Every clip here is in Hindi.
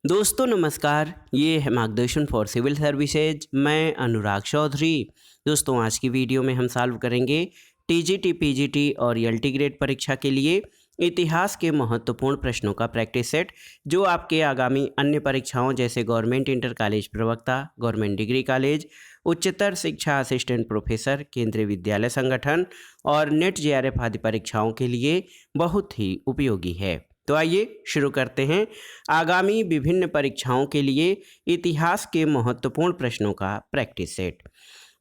दोस्तों नमस्कार, ये है मार्गदर्शन फॉर सिविल सर्विसेज। मैं अनुराग चौधरी। दोस्तों आज की वीडियो में हम सॉल्व करेंगे टीजीटी, पीजीटी और एलटी ग्रेड परीक्षा के लिए इतिहास के महत्वपूर्ण प्रश्नों का प्रैक्टिस सेट, जो आपके आगामी अन्य परीक्षाओं जैसे गवर्नमेंट इंटर कॉलेज प्रवक्ता, गवर्नमेंट डिग्री कॉलेज, उच्चतर शिक्षा असिस्टेंट प्रोफेसर, केंद्रीय विद्यालय संगठन और नेट जेआरएफ आदि परीक्षाओं के लिए बहुत ही उपयोगी है। तो आइए शुरू करते हैं आगामी विभिन्न परीक्षाओं के लिए इतिहास के महत्वपूर्ण प्रश्नों का प्रैक्टिस सेट।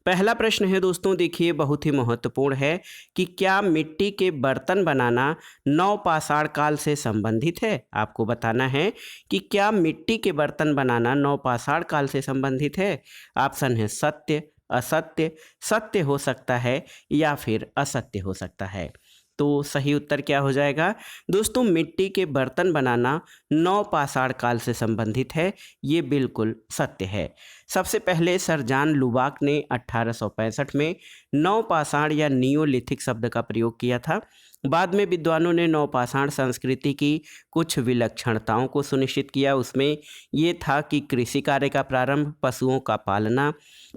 पहला प्रश्न है दोस्तों, देखिए बहुत ही महत्वपूर्ण है कि क्या मिट्टी के बर्तन बनाना नवपाषाण काल से संबंधित है। आपको बताना है कि क्या मिट्टी के बर्तन बनाना नवपाषाण काल से संबंधित है। ऑप्शन है सत्य, असत्य, सत्य हो सकता है या फिर असत्य हो सकता है। तो सही उत्तर क्या हो जाएगा दोस्तों, मिट्टी के बर्तन बनाना नवपाषाण काल से संबंधित है। ये बिल्कुल सत्य है। सबसे पहले सर जॉन लुबाक ने 1865 में नवपाषाण या नियोलिथिक शब्द का प्रयोग किया था। बाद में विद्वानों ने नवपाषाण संस्कृति की कुछ विलक्षणताओं को सुनिश्चित किया। उसमें ये था कि कृषि कार्य का प्रारंभ, पशुओं का पालना,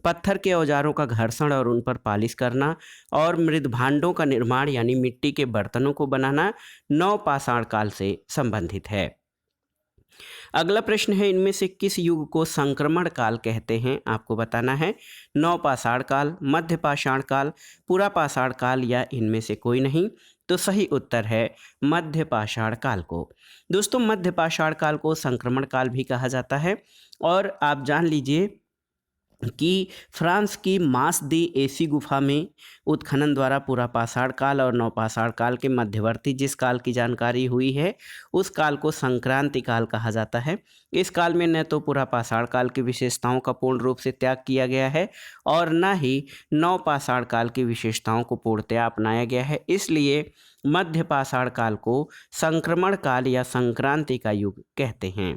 पत्थर के औजारों का घर्षण और उन पर पालिश करना और मृदभांडों का निर्माण यानी मिट्टी के बर्तनों को बनाना नवपाषाण काल से संबंधित है। अगला प्रश्न है, इनमें से किस युग को संक्रमण काल कहते हैं। आपको बताना है नवपाषाण काल, मध्यपाषाण काल, पुरापाषाण काल या इनमें से कोई नहीं। तो सही उत्तर है मध्यपाषाण काल को। दोस्तों मध्यपाषाण काल को संक्रमण काल भी कहा जाता है। और आप जान लीजिए कि फ्रांस की मास दी एसी गुफा में उत्खनन द्वारा पुरापाषाण काल और नवपाषाण काल के मध्यवर्ती जिस काल की जानकारी हुई है, उस काल को संक्रांति काल कहा जाता है। इस काल में न तो पुरापाषाण काल की विशेषताओं का पूर्ण रूप से त्याग किया गया है और न ही नवपाषाण काल की विशेषताओं को पूर्णतया अपनाया गया है। इसलिए मध्यपाषाण काल को संक्रमण काल या संक्रांति का युग कहते हैं।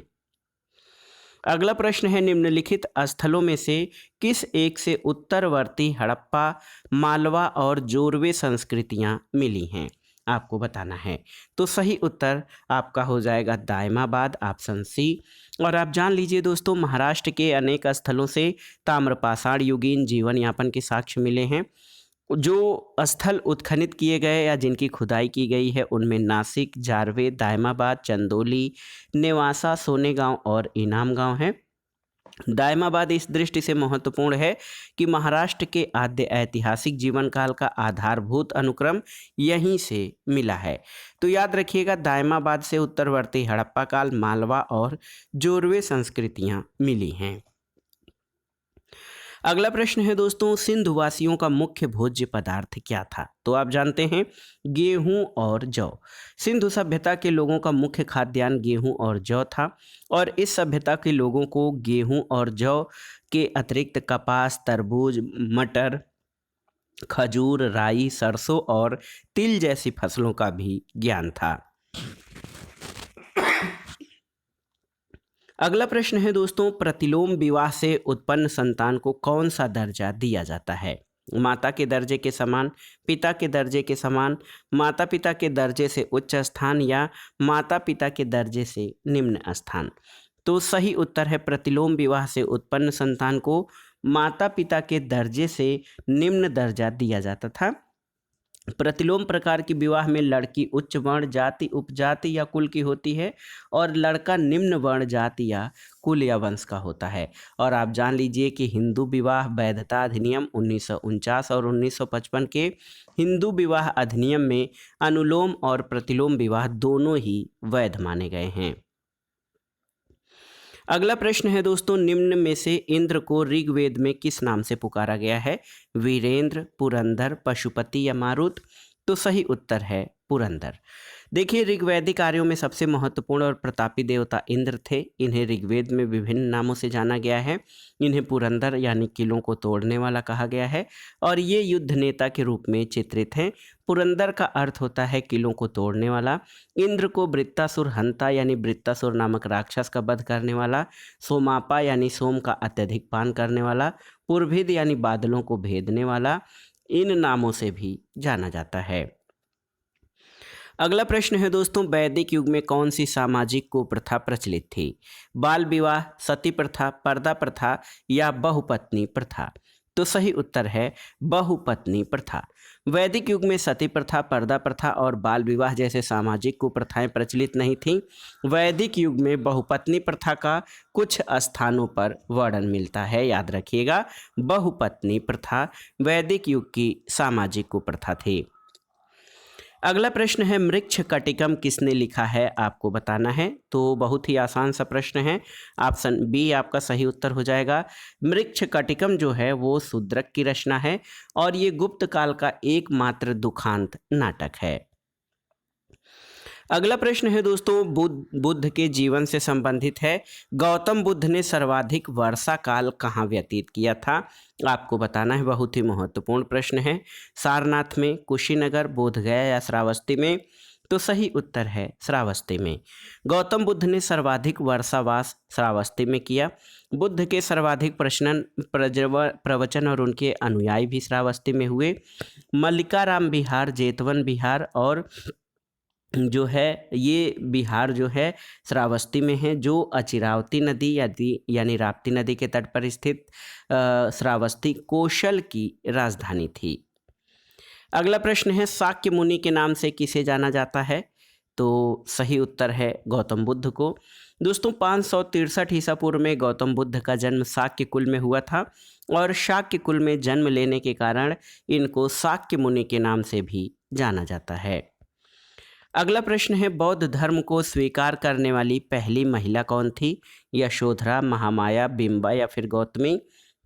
अगला प्रश्न है, निम्नलिखित स्थलों में से किस एक से उत्तरवर्ती हड़प्पा, मालवा और जोरवे संस्कृतियां मिली हैं। आपको बताना है। तो सही उत्तर आपका हो जाएगा दायमाबाद, ऑप्शन सी। और आप जान लीजिए दोस्तों, महाराष्ट्र के अनेक स्थलों से ताम्रपाषाण युगीन जीवन यापन के साक्ष्य मिले हैं। जो स्थल उत्खनित किए गए या जिनकी खुदाई की गई है उनमें नासिक, जारवे, दायमाबाद, चंदौली, नेवासा, सोनेगांव और इनाम गांव है। दायमाबाद इस दृष्टि से महत्वपूर्ण है कि महाराष्ट्र के आद्य ऐतिहासिक जीवन काल का आधारभूत अनुक्रम यहीं से मिला है। तो याद रखिएगा, दायमाबाद से उत्तरवर्ती हड़प्पा काल, मालवा और जोरवे संस्कृतियां मिली हैं। अगला प्रश्न है दोस्तों, सिंधु वासियों का मुख्य भोज्य पदार्थ क्या था। तो आप जानते हैं गेहूं और जौ। सिंधु सभ्यता के लोगों का मुख्य खाद्यान्न गेहूं और जौ था और इस सभ्यता के लोगों को गेहूं और जौ के अतिरिक्त कपास, तरबूज, मटर, खजूर, राई, सरसों और तिल जैसी फसलों का भी ज्ञान था। अगला प्रश्न है दोस्तों, प्रतिलोम विवाह से उत्पन्न संतान को कौन सा दर्जा दिया जाता है। माता के दर्जे के समान, पिता के दर्जे के समान, माता पिता के दर्जे से उच्च स्थान या माता पिता के दर्जे से निम्न स्थान। तो सही उत्तर है प्रतिलोम विवाह से उत्पन्न संतान को माता पिता के दर्जे से निम्न दर्जा दिया जाता था। प्रतिलोम प्रकार के विवाह में लड़की उच्च वर्ण, जाति, उपजाति या कुल की होती है और लड़का निम्न वर्ण, जाति या कुल या वंश का होता है। और आप जान लीजिए कि हिंदू विवाह वैधता अधिनियम 1949 और 1955 के हिंदू विवाह अधिनियम में अनुलोम और प्रतिलोम विवाह दोनों ही वैध माने गए हैं। अगला प्रश्न है दोस्तों, निम्न में से इंद्र को ऋग्वेद में किस नाम से पुकारा गया है। वीरेंद्र, पुरंदर, पशुपति या मारुत। तो सही उत्तर है पुरंदर। देखिए, ऋग्वैदिक कार्यों में सबसे महत्वपूर्ण और प्रतापी देवता इंद्र थे। इन्हें ऋग्वेद में विभिन्न नामों से जाना गया है। इन्हें पुरंदर यानी किलों को तोड़ने वाला कहा गया है और ये युद्ध नेता के रूप में चित्रित हैं। पुरंदर का अर्थ होता है किलों को तोड़ने वाला। इंद्र को वृत्तासुर हंता यानी वृत्तासुर नामक राक्षस का वध करने वाला, सोमापा यानी सोम का अत्यधिक पान करने वाला, पुरभिद यानी बादलों को भेदने वाला, इन नामों से भी जाना जाता है। अगला प्रश्न है दोस्तों, वैदिक युग में कौन सी सामाजिक कुप्रथा प्रचलित थी? बाल विवाह, सती प्रथा, पर्दा प्रथा या बहुपत्नी प्रथा? तो सही उत्तर है बहुपत्नी प्रथा। वैदिक युग में सती प्रथा, पर्दा प्रथा और बाल विवाह जैसे सामाजिक कुप्रथाएं प्रचलित नहीं थीं। वैदिक युग में बहुपत्नी प्रथा का कुछ स्थानों पर वर्णन मिलता है, याद रखिएगा। बहुपत्नी प्रथा वैदिक युग की सामाजिक कुप्रथा थी। अगला प्रश्न है, मृक्ष कटिकम किसने लिखा है? आपको बताना है। तो बहुत ही आसान सा प्रश्न है, ऑप्शन बी आपका सही उत्तर हो जाएगा। मृक्ष कटिकम जो है वो शूद्रक की रचना है और ये गुप्त काल का एकमात्र दुखांत नाटक है। अगला प्रश्न है दोस्तों, बुद्ध के जीवन से संबंधित है। गौतम बुद्ध ने सर्वाधिक वर्षा काल कहाँ व्यतीत किया था? आपको बताना है, बहुत ही महत्वपूर्ण प्रश्न है। सारनाथ में, कुशीनगर, बोधगया या श्रावस्ती में? तो सही उत्तर है श्रावस्ती में। गौतम बुद्ध ने सर्वाधिक वर्षावास श्रावस्ती में किया। बुद्ध के सर्वाधिक प्रवचन और उनके अनुयायी भी श्रावस्ती में हुए। मल्लिकाराम विहार, जेतवन विहार और जो है ये बिहार जो है श्रावस्ती में है, जो अचिरावती नदी यानी राप्ती नदी के तट पर स्थित श्रावस्ती कौशल की राजधानी थी। अगला प्रश्न है, शाक्य मुनि के नाम से किसे जाना जाता है? तो सही उत्तर है गौतम बुद्ध को। दोस्तों 563 ईसा पूर्व में गौतम बुद्ध का जन्म शाक्य कुल में हुआ था और शाक्य कुल में जन्म लेने के कारण इनको शाक्य मुनि के नाम से भी जाना जाता है। अगला प्रश्न है, बौद्ध धर्म को स्वीकार करने वाली पहली महिला कौन थी? यशोधरा, महामाया, बिंबा या फिर गौतमी?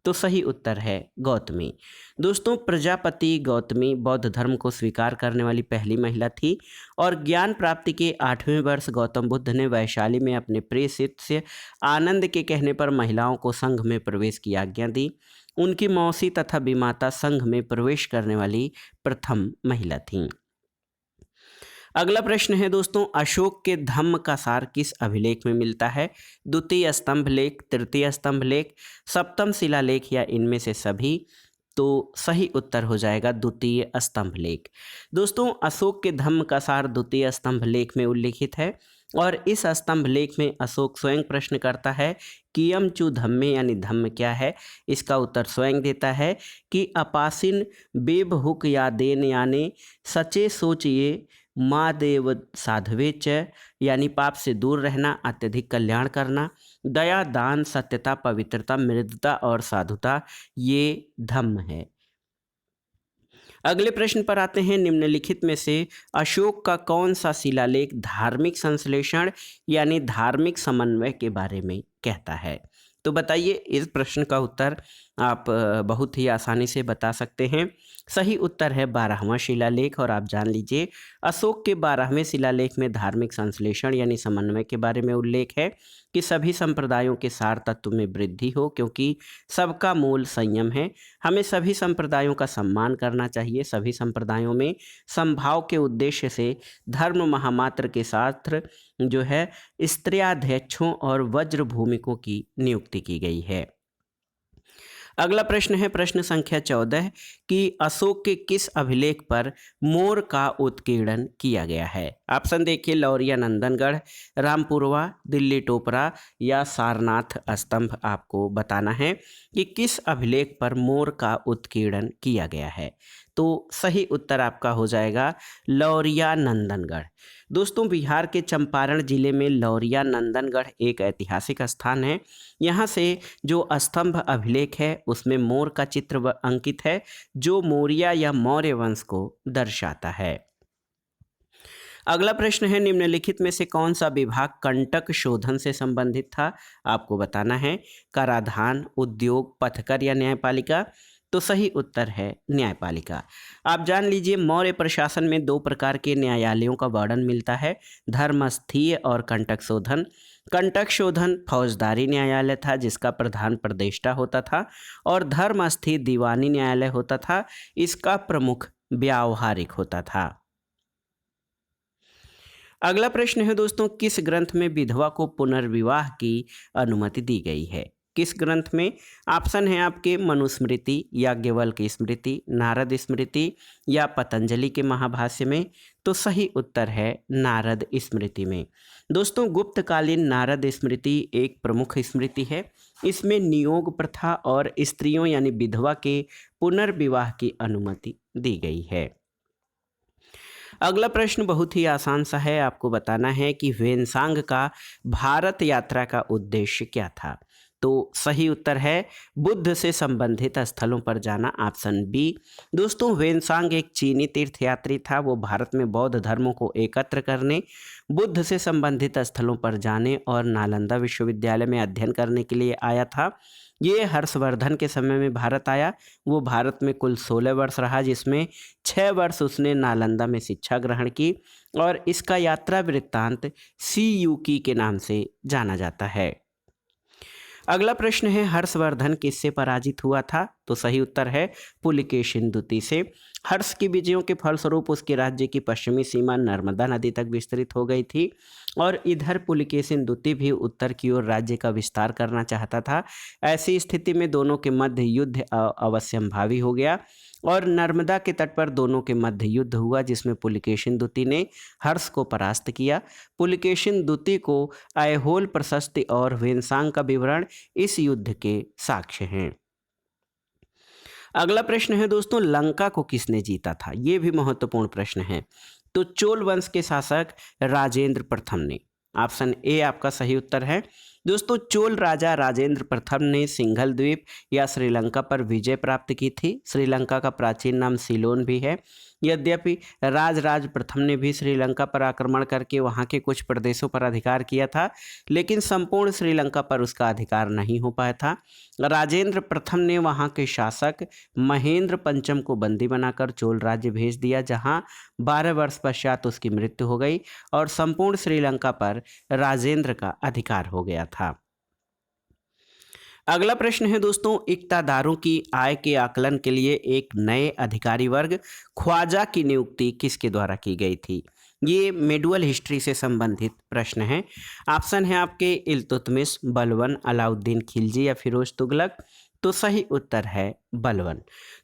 तो सही उत्तर है गौतमी। दोस्तों प्रजापति गौतमी बौद्ध धर्म को स्वीकार करने वाली पहली महिला थी और ज्ञान प्राप्ति के 8वें वर्ष गौतम बुद्ध ने वैशाली में अपने प्रिय शिष्य आनंद के कहने पर महिलाओं को संघ में प्रवेश की आज्ञा दी। उनकी मौसी तथा विमाता संघ में प्रवेश करने वाली प्रथम महिला थीं। अगला प्रश्न है दोस्तों, अशोक के धम्म का सार किस अभिलेख में मिलता है? द्वितीय स्तंभ लेख, तृतीय स्तंभ लेख, सप्तम शिलालेख या इनमें से सभी? तो सही उत्तर हो जाएगा द्वितीय स्तंभ लेख। दोस्तों अशोक के धम्म का सार द्वितीय स्तंभ लेख में उल्लिखित है और इस स्तंभ लेख में अशोक स्वयं प्रश्न करता है कियम चु धम्मे यानी धम्म क्या है? इसका उत्तर स्वयं देता है कि अपासिन बेब हुक या देन यानी सचे सोचिए माँ देव साधवे च यानी पाप से दूर रहना, अत्यधिक कल्याण करना, दया, दान, सत्यता, पवित्रता, मृदुता और साधुता, ये धम्म है। अगले प्रश्न पर आते हैं, निम्नलिखित में से अशोक का कौन सा शिलालेख धार्मिक संश्लेषण यानी धार्मिक समन्वय के बारे में कहता है? तो बताइए, इस प्रश्न का उत्तर आप बहुत ही आसानी से बता सकते हैं। सही उत्तर है 12वां शिलालेख और आप जान लीजिए अशोक के 12वें शिलालेख में धार्मिक संश्लेषण यानी समन्वय के बारे में उल्लेख है कि सभी संप्रदायों के सार तत्व में वृद्धि हो, क्योंकि सबका मूल संयम है। हमें सभी संप्रदायों का सम्मान करना चाहिए। सभी संप्रदायों में समभाव के उद्देश्य से धर्म महामात्र के साथ जो है स्त्रियाध्यक्षों और वज्र भूमिकों की नियुक्ति की गई है। अगला प्रश्न है प्रश्न संख्या 14 कि अशोक के किस अभिलेख पर मोर का उत्कीर्णन किया गया है? ऑप्शन देखिए, लौरिया नंदनगढ़, रामपुरवा, दिल्ली टोपरा या सारनाथ स्तंभ। आपको बताना है कि किस अभिलेख पर मोर का उत्कीर्णन किया गया है। तो सही उत्तर आपका हो जाएगा लौरिया नंदनगढ़। दोस्तों बिहार के चंपारण जिले में लौरिया नंदनगढ़ एक ऐतिहासिक स्थान है। यहाँ से जो स्तंभ अभिलेख है उसमें मोर का चित्र अंकित है जो मौर्य या मौर्य वंश को दर्शाता है। अगला प्रश्न है, निम्नलिखित में से कौन सा विभाग कंटक शोधन से संबंधित था? आपको बताना है। कराधान, उद्योग, पथकर या न्यायपालिका? तो सही उत्तर है न्यायपालिका। आप जान लीजिए मौर्य प्रशासन में 2 प्रकार के न्यायालयों का वर्णन मिलता है, धर्मस्थीय और कंटक शोधन। कंटक शोधन फौजदारी न्यायालय था जिसका प्रधान प्रदेष्टा होता था और धर्मस्थीय दीवानी न्यायालय होता था, इसका प्रमुख व्यावहारिक होता था। अगला प्रश्न है दोस्तों, किस ग्रंथ में विधवा को पुनर्विवाह की अनुमति दी गई है? किस ग्रंथ में? ऑप्शन है आपके मनुस्मृति, याज्ञवल्क्य की स्मृति, नारद स्मृति या पतंजलि के महाभाष्य में। तो सही उत्तर है नारद स्मृति में। दोस्तों गुप्तकालीन नारद स्मृति एक प्रमुख स्मृति है। इसमें नियोग प्रथा और स्त्रियों यानी विधवा के पुनर्विवाह की अनुमति दी गई है। अगला प्रश्न बहुत ही आसान सा है, आपको बताना है कि ह्वेनसांग का भारत यात्रा का उद्देश्य क्या था। तो सही उत्तर है बुद्ध से संबंधित स्थलों पर जाना, ऑप्शन बी। दोस्तों ह्वेनसांग एक चीनी तीर्थयात्री था। वो भारत में बौद्ध धर्मों को एकत्र करने, बुद्ध से संबंधित स्थलों पर जाने और नालंदा विश्वविद्यालय में अध्ययन करने के लिए आया था। ये हर्षवर्धन के समय में भारत आया। वो भारत में कुल 16 वर्ष रहा, जिसमें 6 वर्ष उसने नालंदा में शिक्षा ग्रहण की और इसका यात्रा वृत्तांत CUK के नाम से जाना जाता है। अगला प्रश्न है हर्षवर्धन किससे पराजित हुआ था। तो सही उत्तर है पुलकेशिन द्वितीय से। हर्ष की विजयों के फलस्वरूप उसके राज्य की पश्चिमी सीमा नर्मदा नदी तक विस्तृत हो गई थी और इधर पुलकेशिन द्वितीय भी उत्तर की ओर राज्य का विस्तार करना चाहता था। ऐसी स्थिति में दोनों के मध्य युद्ध अवश्यंभावी हो गया और नर्मदा के तट पर दोनों के मध्य युद्ध हुआ, जिसमें पुलकेशिन द्वितीय ने हर्ष को परास्त किया। पुलकेशिन द्वितीय को ऐहोल प्रशस्ति और ह्वेनसांग का विवरण इस युद्ध के साक्ष्य हैं। अगला प्रश्न है दोस्तों लंका को किसने जीता था। ये भी महत्वपूर्ण प्रश्न है। तो चोल वंश के शासक राजेंद्र प्रथम ने। ऑप्शन ए आपका सही उत्तर है। दोस्तों चोल राजा राजेंद्र प्रथम ने सिंघल द्वीप या श्रीलंका पर विजय प्राप्त की थी। श्रीलंका का प्राचीन नाम सीलोन भी है। यद्यपि राजराज प्रथम ने भी श्रीलंका पर आक्रमण करके वहां के कुछ प्रदेशों पर अधिकार किया था, लेकिन संपूर्ण श्रीलंका पर उसका अधिकार नहीं हो पाया था। राजेंद्र प्रथम ने वहां के शासक महेंद्र पंचम को बंदी बनाकर चोल राज्य भेज दिया, जहां 12 वर्ष पश्चात उसकी मृत्यु हो गई और संपूर्ण श्रीलंका पर राजेंद्र का अधिकार हो गया था। अगला प्रश्न है दोस्तों इक्तादारों की आय के आकलन के लिए एक नए अधिकारी वर्ग ख्वाजा की नियुक्ति किसके द्वारा की गई थी। ये मेडुअल हिस्ट्री से संबंधित प्रश्न है। ऑप्शन है आपके इल्तुतमिश, बलवन, अलाउद्दीन खिलजी या फिरोज तुगलक। तो सही उत्तर है बलवन।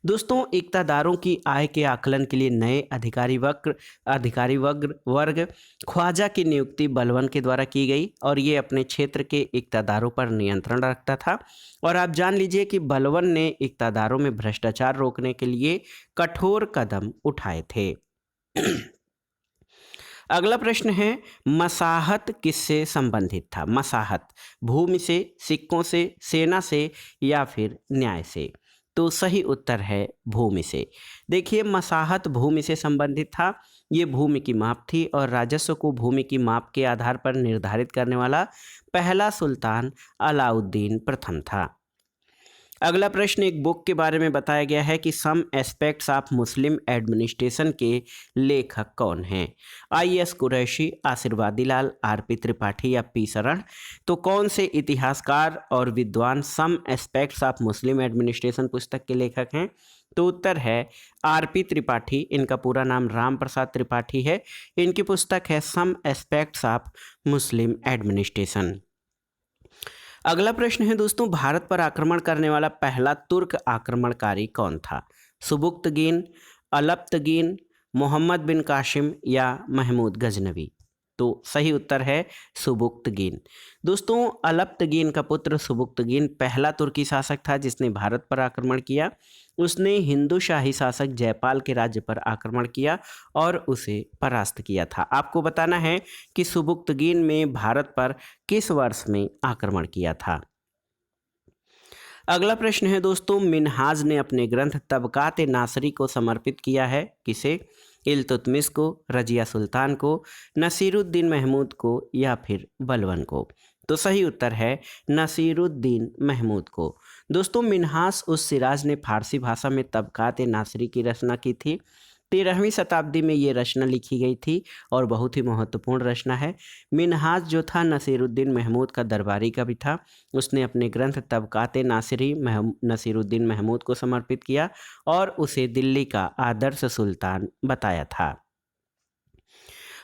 दोस्तों इक्तादारों की आय के आकलन के लिए नए अधिकारी वर्ग ख्वाजा की नियुक्ति बलवन के द्वारा की गई और ये अपने क्षेत्र के इक्तादारों पर नियंत्रण रखता था। और आप जान लीजिए कि बलवन ने इक्तादारों में भ्रष्टाचार रोकने के लिए कठोर कदम उठाए थे। अगला प्रश्न है मसाहत किससे संबंधित था। मसाहत भूमि से, सिक्कों से, सेना से या फिर न्याय से। तो सही उत्तर है भूमि से। देखिए मसाहत भूमि से संबंधित था। ये भूमि की माप थी और राजस्व को भूमि की माप के आधार पर निर्धारित करने वाला पहला सुल्तान अलाउद्दीन प्रथम था। अगला प्रश्न एक बुक के बारे में बताया गया है कि some aspects of Muslim administration के लेखक कौन हैं। IS Qureshi, आशीर्वादी Lal, RP Tripathi या P शरण। तो कौन से इतिहासकार और विद्वान some aspects of Muslim administration पुस्तक के लेखक हैं। तो उत्तर है RP त्रिपाठी। इनका पूरा नाम राम प्रसाद त्रिपाठी है। इनकी पुस्तक है some aspects of Muslim administration. अगला प्रश्न है दोस्तों भारत पर आक्रमण करने वाला पहला तुर्क आक्रमणकारी कौन था। सुबुक्तगीन, अलप्तगीन, मोहम्मद बिन कासिम या महमूद गजनवी। तो सही उत्तर है सुबुक्तगीन। दोस्तों अलप्तगीन का पुत्र सुबुक्तगीन पहला तुर्की शासक था जिसने भारत पर आक्रमण किया। उसने हिंदू शाही शासक जयपाल के राज्य पर आक्रमण किया और उसे परास्त किया था। आपको बताना है कि सुबुक्तगीन में भारत पर किस वर्ष में आक्रमण किया था। अगला प्रश्न है दोस्तों मिन्हाज ने अपने ग्रंथ तबकात-ए नासरी को समर्पित किया है किसे। इल्तुतमिश को, रजिया सुल्तान को, नसीरुद्दीन महमूद को या फिर बलवन को। तो सही उत्तर है नसीरुद्दीन महमूद को। दोस्तों मिन्हाज उस सिराज ने फारसी भाषा में तबकात-ए नासरी की रचना की थी। 13वीं शताब्दी में ये रचना लिखी गई थी और बहुत ही महत्वपूर्ण रचना है। मिन्हाज जो था नसीरुद्दीन महमूद का दरबारी का भी था। उसने अपने ग्रंथ तबकात-ए नासरी नसीरुद्दीन महमूद को समर्पित किया और उसे दिल्ली का आदर्श सुल्तान बताया था।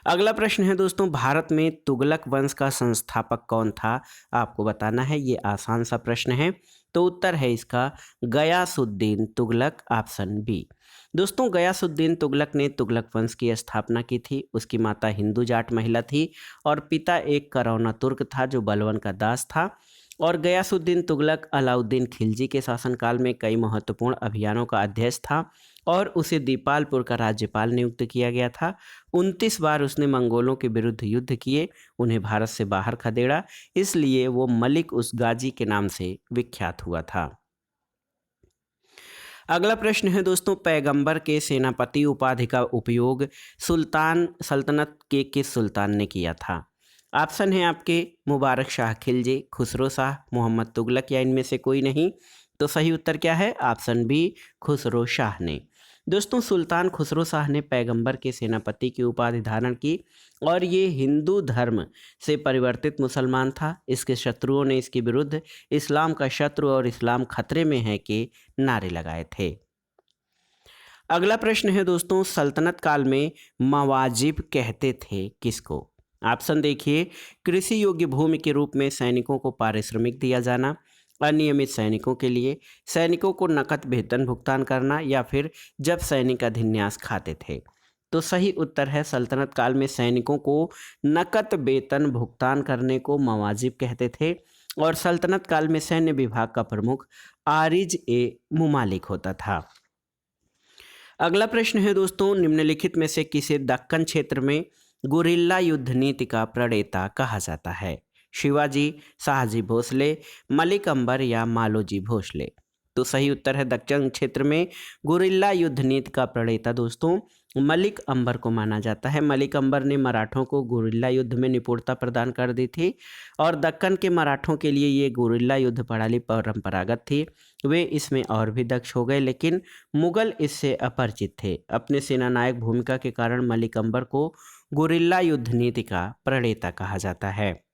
अगला प्रश्न है दोस्तों, भारत में तुगलक वंश का संस्थापक कौन था? आपको बताना है, ये आसान सा प्रश्न है। तो उत्तर है इसका गयासुद्दीन तुगलक, ऑप्शन बी। दोस्तों गयासुद्दीन तुगलक ने तुगलक वंश की स्थापना की थी। उसकी माता हिंदू जाट महिला थी और पिता एक करौना तुर्क था जो बलवन का दास था। और गयासुद्दीन तुगलक अलाउद्दीन खिलजी के शासनकाल में कई महत्वपूर्ण अभियानों का अध्यक्ष था और उसे दीपालपुर का राज्यपाल नियुक्त किया गया था। 29 बार उसने मंगोलों के विरुद्ध युद्ध किए, उन्हें भारत से बाहर खदेड़ा, इसलिए वो मलिक उस गाजी के नाम से विख्यात हुआ था। अगला प्रश्न है दोस्तों, पैगंबर के सेनापति उपाधि का उपयोग सुल्तान सल्तनत के किस सुल्तान ने किया था? ऑप्शन है आपके मुबारक शाह खिलजी, खुसरो शाह, मोहम्मद तुगलक या इनमें से कोई नहीं। तो सही उत्तर क्या है? ऑप्शन बी, खुसरो शाह ने। दोस्तों सुल्तान खुसरो शाह ने पैगंबर के सेनापति की उपाधि धारण की और ये हिंदू धर्म से परिवर्तित मुसलमान था। इसके शत्रुओं ने इसके विरुद्ध इस्लाम का शत्रु और इस्लाम खतरे में है के नारे लगाए थे। अगला प्रश्न है दोस्तों, सल्तनत काल में मवाजिब कहते थे किसको? ऑप्शन देखिए, कृषि योग्य भूमि के रूप में सैनिकों को पारिश्रमिक दिया जाना, अनियमित सैनिकों के लिए, सैनिकों को नकद वेतन भुगतान करना, या फिर जब सैनिक अधिन्यास खाते थे। तो सही उत्तर है, सल्तनत काल में सैनिकों को नकद वेतन भुगतान करने को मवाजिब कहते थे और सल्तनत काल में सैन्य विभाग का प्रमुख आरिज ए मुमालिक होता था। अगला प्रश्न है दोस्तों, निम्नलिखित में से किसे दक्कन क्षेत्र में गुरिल्ला युद्ध नीति का प्रणेता कहा जाता है? शिवाजी, शाहजी भोसले, मलिक अंबर या मालोजी भोसले? तो सही उत्तर है, दक्कन क्षेत्र में गुरिल्ला युद्ध नीति का प्रणेता दोस्तों मलिक अंबर को माना जाता है। मलिक अंबर ने मराठों को गुरिल्ला युद्ध में निपुणता प्रदान कर दी थी और दक्कन के मराठों के लिए ये गुरिल्ला युद्ध प्रणाली परंपरागत थी। वे इसमें और भी दक्ष हो गए, लेकिन मुगल इससे अपरिचित थे। अपने सेनानायक भूमिका के कारण मलिक अंबर को गुरिल्ला युद्ध नीति का प्रणेता कहा जाता है।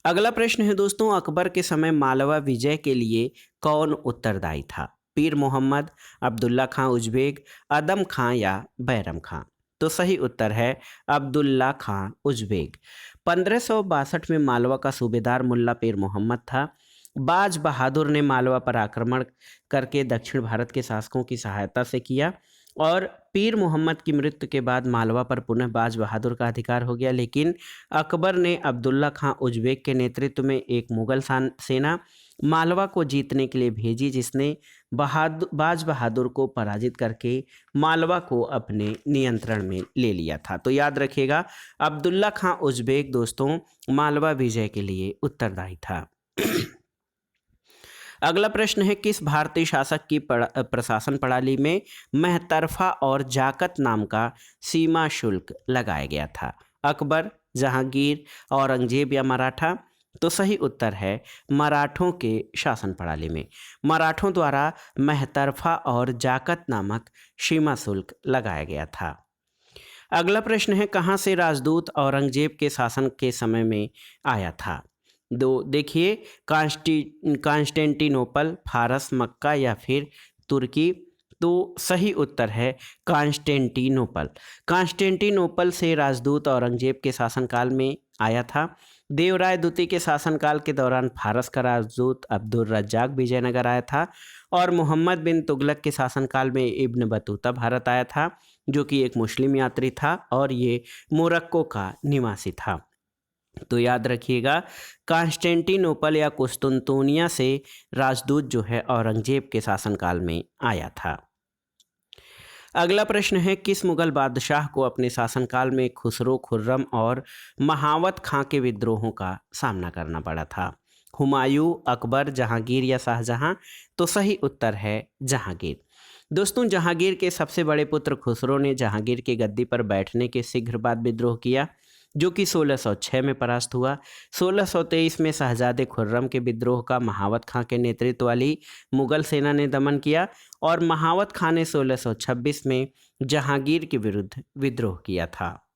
अगला प्रश्न है दोस्तों, अकबर के समय मालवा विजय के लिए कौन उत्तरदायी था? पीर मोहम्मद, अब्दुल्ला खां उज्बेक, अदम खां या बैरम खां? तो सही उत्तर है अब्दुल्ला खां उज्बेक। 1562 में मालवा का सूबेदार मुल्ला पीर मोहम्मद था। बाज बहादुर ने मालवा पर आक्रमण करके दक्षिण भारत के शासकों की सहायता से किया और पीर मोहम्मद की मृत्यु के बाद मालवा पर पुनः बाज बहादुर का अधिकार हो गया, लेकिन अकबर ने अब्दुल्ला खां उज्बेक के नेतृत्व में एक मुगल सेना मालवा को जीतने के लिए भेजी, जिसने बाज बहादुर को पराजित करके मालवा को अपने नियंत्रण में ले लिया था। तो याद रखिएगा, अब्दुल्ला खां उज्बेक दोस्तों मालवा विजय के लिए उत्तरदायी था। अगला प्रश्न है, किस भारतीय शासक की प्रशासन प्रणाली में महतरफा और जाकत नाम का सीमा शुल्क लगाया गया था? अकबर, जहांगीर, औरंगजेब या मराठा? तो सही उत्तर है मराठों के शासन प्रणाली में मराठों द्वारा महतरफा और जाकत नामक सीमा शुल्क लगाया गया था। अगला प्रश्न है, कहाँ से राजदूत औरंगजेब के शासन के समय में आया था? देखिए, कांस्टेंटिनोपल, फारस, मक्का या फिर तुर्की? तो सही उत्तर है कांस्टेंटिनोपल। कांस्टेंटिनोपल से राजदूत औरंगजेब के शासनकाल में आया था। देवराय द्वितीय के शासनकाल के दौरान फारस का राजदूत अब्दुल रज्जाक विजयनगर आया था और मोहम्मद बिन तुगलक के शासनकाल में इब्न बतूता भारत आया था, जो कि एक मुस्लिम यात्री था और ये मोरक्को का निवासी था। तो याद रखिएगा, कांस्टेंटिनोपल या कुस्तुनतुनिया से राजदूत जो है औरंगजेब के शासनकाल में आया था। अगला प्रश्न है, किस मुगल बादशाह को अपने शासनकाल में खुसरो, खुर्रम और महावत खां के विद्रोहों का सामना करना पड़ा था? हुमायूं, अकबर, जहांगीर या शाहजहां? तो सही उत्तर है जहांगीर। दोस्तों जहांगीर के सबसे बड़े पुत्र खुसरो ने जहांगीर की गद्दी पर बैठने के शीघ्र बाद विद्रोह किया, जो कि 1606 में परास्त हुआ। 1623 में शहजादे खुर्रम के विद्रोह का महावत खां के नेतृत्व वाली मुगल सेना ने दमन किया और महावत खां ने 1626 में जहांगीर के विरुद्ध विद्रोह किया था।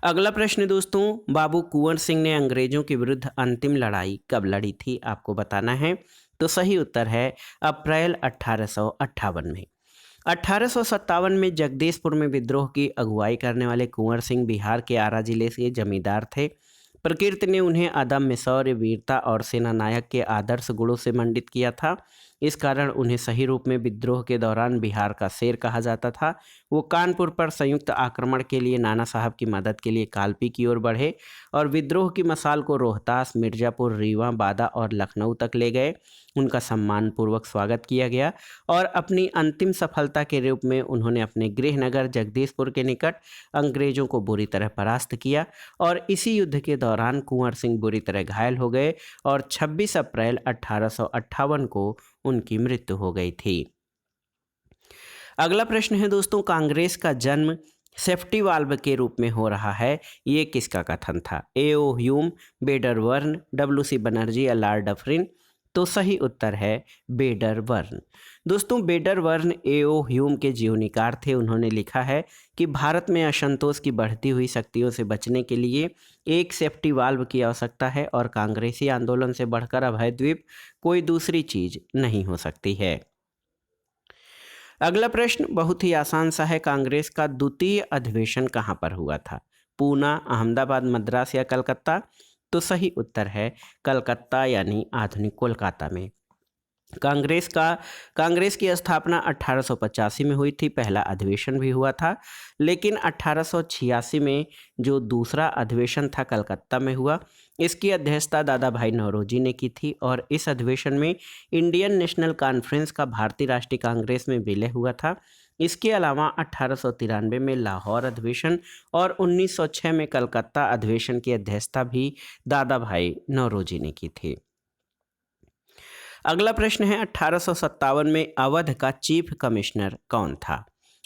अगला प्रश्न दोस्तों, बाबू कुंवर सिंह ने अंग्रेजों के विरुद्ध अंतिम लड़ाई कब लड़ी थी? आपको बताना है। तो सही उत्तर है अप्रैल 1858 में। 1857 में जगदीशपुर में विद्रोह की अगुवाई करने वाले कुंवर सिंह बिहार के आरा जिले से जमींदार थे। प्रकृति ने उन्हें अदम्य शौर्य, वीरता और सेना नायक के आदर्श गुणों से मंडित किया था। इस कारण उन्हें सही रूप में विद्रोह के दौरान बिहार का शेर कहा जाता था। वो कानपुर पर संयुक्त आक्रमण के लिए नाना साहब की मदद के लिए कालपी की ओर बढ़े और विद्रोह की मशाल को रोहतास, मिर्जापुर, रीवा, बादा और लखनऊ तक ले गए। उनका सम्मानपूर्वक स्वागत किया गया और अपनी अंतिम सफलता के रूप में उन्होंने अपने गृहनगर जगदीशपुर के निकट अंग्रेजों को बुरी तरह परास्त किया और इसी युद्ध के दौरान कुंवर सिंह बुरी तरह घायल हो गए और 26 अप्रैल 1858 को उनकी मृत्यु हो गई थी। अगला प्रश्न है दोस्तों, कांग्रेस का जन्म सेफ्टी वाल्व के रूप में हो रहा है, ये किसका कथन था? A.O. Hume, बेडरवर्न, W.C. बनर्जी या लॉर्ड डफरिन? तो सही उत्तर है बेडरवर्न। दोस्तों, बेडरवर्न A.O. ह्यूम के जीवनीकार थे। उन्होंने लिखा है कि भारत में असंतोष की बढ़ती हुई शक्तियों से बचने के लिए एक सेफ्टी वाल्व की आवश्यकता है और कांग्रेसी आंदोलन से बढ़कर अभय द्वीप कोई दूसरी चीज नहीं हो सकती है। अगला प्रश्न बहुत ही आसान सा है, कांग्रेस का द्वितीय अधिवेशन कहाँ पर हुआ था? पूना, अहमदाबाद, मद्रास या कलकत्ता? तो सही उत्तर है कलकत्ता यानी आधुनिक कोलकाता में। कांग्रेस की स्थापना 1885 में हुई थी। पहला अधिवेशन भी हुआ था, लेकिन 1886 में जो दूसरा अधिवेशन था कलकत्ता में हुआ। इसकी अध्यक्षता दादा भाई नौरोजी ने की थी और इस अधिवेशन में इंडियन नेशनल कॉन्फ्रेंस का भारतीय राष्ट्रीय कांग्रेस में विलय हुआ था। इसके अलावा 1893 में लाहौर अधिवेशन और 1906 में कलकत्ता अधिवेशन की अध्यक्षता भी दादा भाई नौरोजी ने की थी। अगला प्रश्न है, 1857 में अवध का चीफ कमिश्नर कौन था?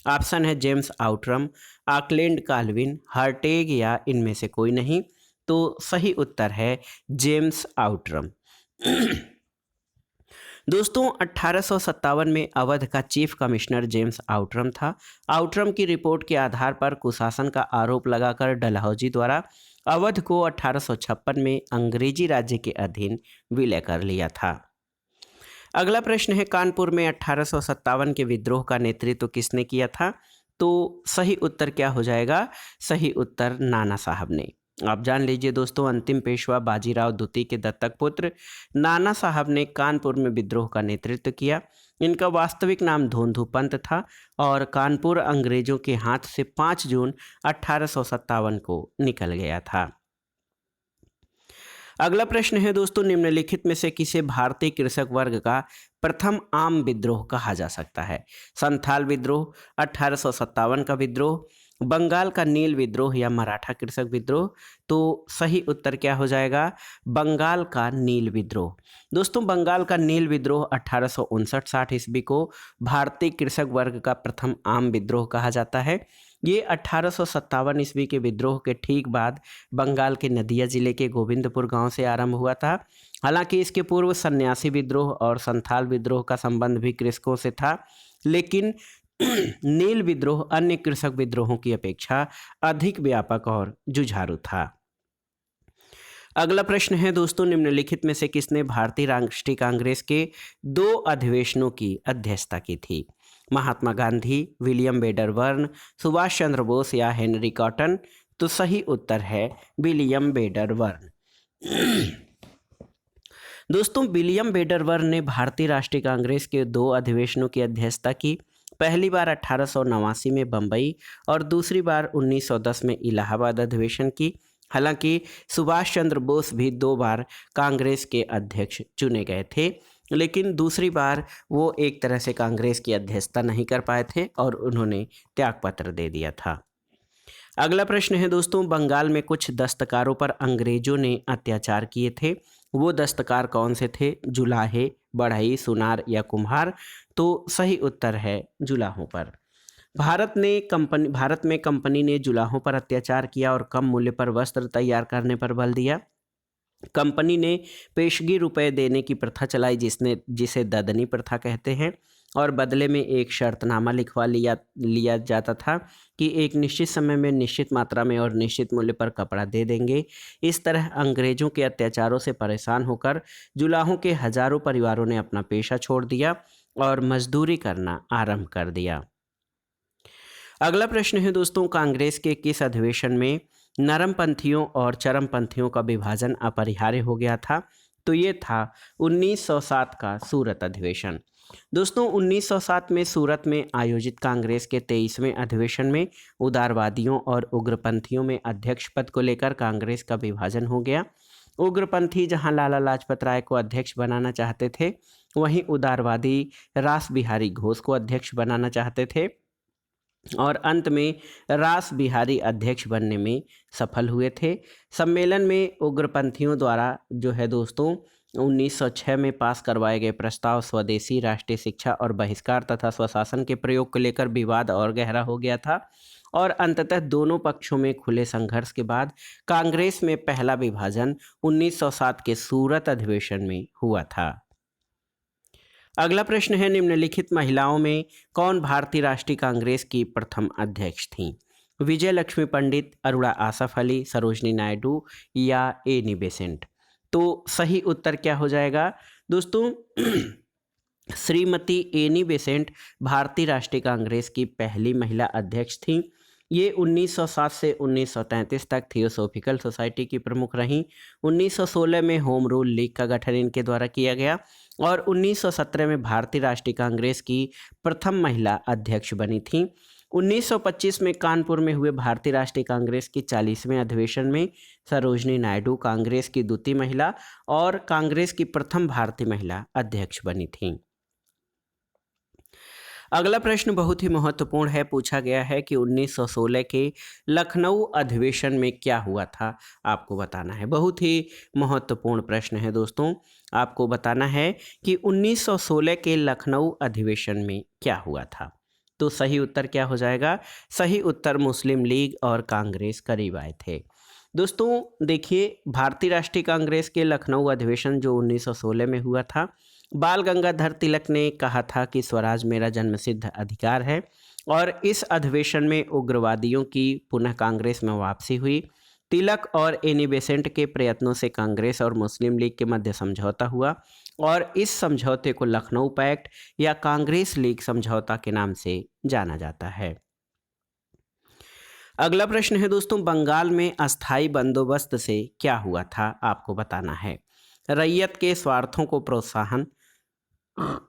ऑप्शन है जेम्स आउटरम, ऑकलैंड काल्विन, हार्टेग या इनमें से कोई नहीं। तो सही उत्तर है जेम्स आउटरम। दोस्तों, 1857 में अवध का चीफ कमिश्नर जेम्स आउटरम था। आउटरम की रिपोर्ट के आधार पर कुशासन का आरोप लगाकर डलहौजी द्वारा अवध को 1856 में अंग्रेजी राज्य के अधीन विलय कर लिया था। अगला प्रश्न है, कानपुर में 1857 के विद्रोह का नेतृत्व किसने किया था? तो सही उत्तर क्या हो जाएगा? सही उत्तर नाना साहब ने। आप जान लीजिए दोस्तों, अंतिम पेशवा बाजीराव द्वितीय के दत्तक पुत्र नाना साहब ने कानपुर में विद्रोह का नेतृत्व किया। इनका वास्तविक नाम धोंधू पंत था और कानपुर अंग्रेजों के हाथ से 5 जून 1857 को निकल गया था। अगला प्रश्न है दोस्तों, निम्नलिखित में से किसे भारतीय कृषक वर्ग का प्रथम आम विद्रोह कहा जा सकता है? संथाल विद्रोह, 1857 का विद्रोह, बंगाल का नील विद्रोह या मराठा कृषक विद्रोह? तो सही उत्तर क्या हो जाएगा? बंगाल का नील विद्रोह। दोस्तों, बंगाल का नील विद्रोह 1859-60 ईस्वी को भारतीय कृषक वर्ग का प्रथम आम विद्रोह कहा जाता है। ये 1857 ईस्वी के विद्रोह के ठीक बाद बंगाल के नदिया जिले के गोविंदपुर गांव से आरंभ हुआ था। हालांकि इसके पूर्व सन्यासी विद्रोह और संथाल विद्रोह का संबंध भी कृषकों से था, लेकिन नील विद्रोह अन्य कृषक विद्रोहों की अपेक्षा अधिक व्यापक और जुझारू था। अगला प्रश्न है दोस्तों, निम्नलिखित में से किसने भारतीय राष्ट्रीय कांग्रेस के 2 अधिवेशनों की अध्यक्षता की थी? महात्मा गांधी, विलियम बेडरवर्न, सुभाष चंद्र बोस या हेनरी कॉटन? तो सही उत्तर है विलियम बेडरवर्न। दोस्तों, विलियम बेडरवर्न ने भारतीय राष्ट्रीय कांग्रेस के 2 अधिवेशनों की अध्यक्षता की। पहली बार 1889 में बम्बई और दूसरी बार 1910 में इलाहाबाद अधिवेशन की। हालांकि सुभाष चंद्र बोस भी 2 बार कांग्रेस के अध्यक्ष चुने गए थे, लेकिन दूसरी बार वो एक तरह से कांग्रेस की अध्यक्षता नहीं कर पाए थे और उन्होंने त्यागपत्र दे दिया था। अगला प्रश्न है दोस्तों, बंगाल में कुछ दस्तकारों पर अंग्रेजों ने अत्याचार किए थे। वो दस्तकार कौन से थे? जुलाहे, बढ़ई, सुनार या कुम्हार? तो सही उत्तर है जुलाहों पर। भारत में कंपनी ने जुलाहों पर अत्याचार किया और कम मूल्य पर वस्त्र तैयार करने पर बल दिया। कंपनी ने पेशगी रुपए देने की प्रथा चलाई, जिसे ददनी प्रथा कहते हैं, और बदले में एक शर्तनामा लिखवा लिया जाता था कि एक निश्चित समय में निश्चित मात्रा में और निश्चित मूल्य पर कपड़ा दे देंगे। इस तरह अंग्रेजों के अत्याचारों से परेशान होकर जुलाहों के हजारों परिवारों ने अपना पेशा छोड़ दिया और मजदूरी करना आरंभ कर दिया। अगला प्रश्न है दोस्तों, कांग्रेस के किस अधिवेशन में नरमपंथियों और चरमपंथियों का विभाजन अपरिहार्य हो गया था? तो ये था 1907 का सूरत अधिवेशन। दोस्तों 1907 में सूरत में आयोजित कांग्रेस के 23वें अधिवेशन में उदारवादियों और उग्रपंथियों में अध्यक्ष पद को लेकर कांग्रेस का विभाजन हो गया। उग्रपंथी जहां लाला लाजपत राय को अध्यक्ष बनाना चाहते थे, वहीं उदारवादी रास बिहारी घोष को अध्यक्ष बनाना चाहते थे और अंत में रास बिहारी अध्यक्ष बनने में सफल हुए थे। सम्मेलन में उग्रपंथियों द्वारा जो है दोस्तों 1906 में पास करवाए गए प्रस्ताव स्वदेशी, राष्ट्रीय शिक्षा और बहिष्कार तथा स्वशासन के प्रयोग को लेकर विवाद और गहरा हो गया था और अंततः दोनों पक्षों में खुले संघर्ष के बाद कांग्रेस में पहला विभाजन 1907 के सूरत अधिवेशन में हुआ था। अगला प्रश्न है, निम्नलिखित महिलाओं में कौन भारतीय राष्ट्रीय कांग्रेस की प्रथम अध्यक्ष थीं? विजय लक्ष्मी पंडित, अरुणा आसफ अली, सरोजनी नायडू या एनी बेसेंट? तो सही उत्तर क्या हो जाएगा दोस्तों? श्रीमती एनी बेसेंट भारतीय राष्ट्रीय कांग्रेस की पहली महिला अध्यक्ष थीं। ये 1907 से 1933 तक थियोसॉफिकल सोसाइटी की प्रमुख रहीं। 1916 में होम रूल लीग का गठन इनके द्वारा किया गया और 1917 में भारतीय राष्ट्रीय कांग्रेस की प्रथम महिला अध्यक्ष बनी थीं। 1925 में कानपुर में हुए भारतीय राष्ट्रीय कांग्रेस के 40वें अधिवेशन में सरोजनी नायडू कांग्रेस की द्वितीय महिला और कांग्रेस की प्रथम भारतीय महिला अध्यक्ष बनी थीं। अगला प्रश्न बहुत ही महत्वपूर्ण है, पूछा गया है कि 1916 के लखनऊ अधिवेशन में क्या हुआ था, आपको बताना है। बहुत ही महत्वपूर्ण प्रश्न है दोस्तों, आपको बताना है कि 1916 के लखनऊ अधिवेशन में क्या हुआ था। तो सही उत्तर क्या हो जाएगा? सही उत्तर मुस्लिम लीग और कांग्रेस करीब आए थे। दोस्तों देखिए, भारतीय राष्ट्रीय कांग्रेस के लखनऊ अधिवेशन जो 1916 में हुआ था, बाल गंगाधर तिलक ने कहा था कि स्वराज मेरा जन्मसिद्ध अधिकार है और इस अधिवेशन में उग्रवादियों की पुनः कांग्रेस में वापसी हुई। तिलक और एनी बेसेंट के प्रयत्नों से कांग्रेस और मुस्लिम लीग के मध्य समझौता हुआ और इस समझौते को लखनऊ पैक्ट या कांग्रेस लीग समझौता के नाम से जाना जाता है। अगला प्रश्न है दोस्तों, बंगाल में अस्थाई बंदोबस्त से क्या हुआ था, आपको बताना है। रैयत के स्वार्थों को प्रोत्साहन,